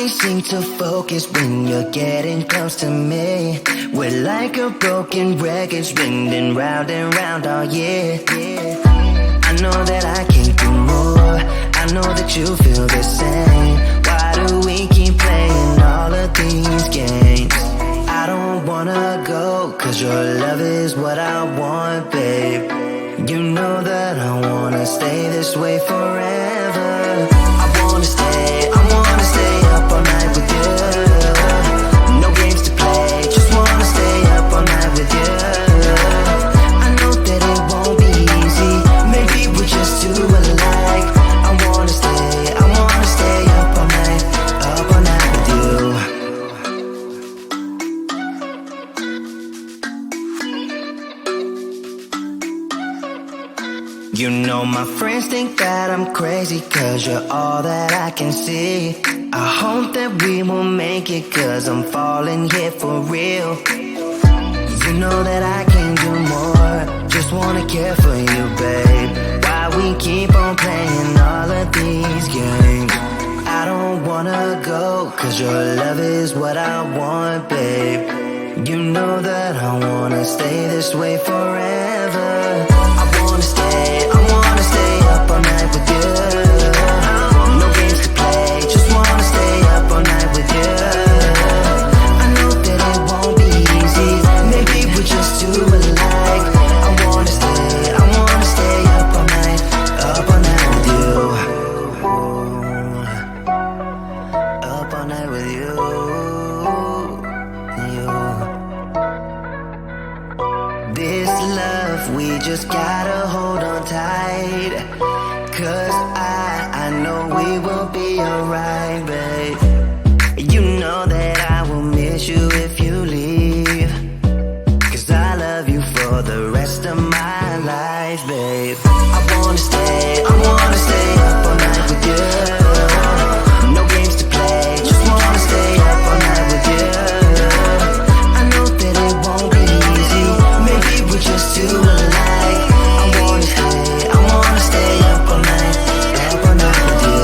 can't seem to focus when you're getting close to me. We're like a broken record spinning round and round all year. I know that I can't do more, I know that you feel the same. Why do we keep playing all of these games? I don't wanna go, cause your love is what I want, babe. You know that I wanna stay this way forever. I wanna stay up all night with you. No games to play, just wanna stay up all night with you. I know that it won't be easy, maybe we're just too alike. I wanna stay up all night with you. You know my friends think that I'm crazy, cause you're all that I can see. I hope that we will make it, cause I'm falling here for real. You know that I can't do more, just wanna care for you, babe. Why we keep on playing all of these games? I don't wanna go, cause your love is what I want, babe. You know that I wanna stay this way forever. I wanna stay up all night with you. No games to play, just wanna stay up all night with you. I know that it won't be easy, maybe we're just too alike. I wanna stay up all night with you. Up all night with you. This love, we just gotta hold on tight. Cause I know we will be alright, babe. You know that I will miss you if you leave. Cause I love you for the rest of my life, babe. I wanna stay up all night with you. No games to play, just wanna stay up all night with you. I know that it won't be easy, maybe we're just too alike. I wanna stay up all night with you.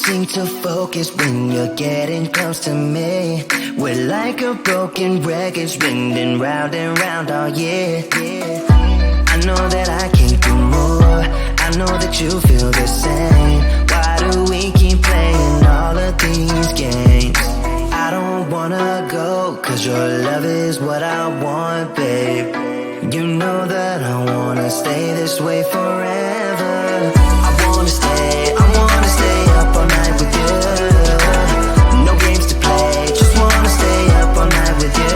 seem to focus when you're getting close to me. We're like a broken record, spinning round and round all year. I know that I can't do more, I know that you feel the same. Why do we keep playing all of these games? I don't wanna go, cause your love is what I want, babe. You know that I wanna stay this way forever. I wanna stay up all night with you. No games to play, just wanna stay up all night with you.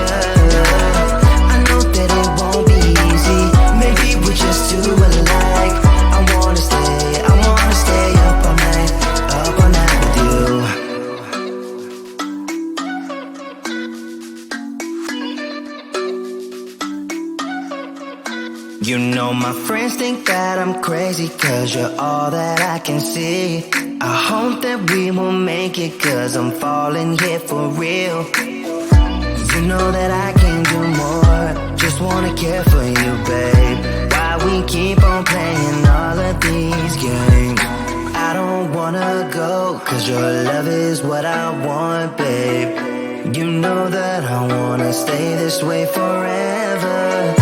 I know that it won't be easy, maybe we're just too alike. I wanna stay up all night with you. You know my friends think that I'm crazy, cause you're all that I can see. I hope that we will make it, cause I'm falling here for real. You know that I can do more, just wanna care for you, babe. Why we keep on playing all of these games? I don't wanna go, cause your love is what I want, babe. You know that I wanna stay this way forever.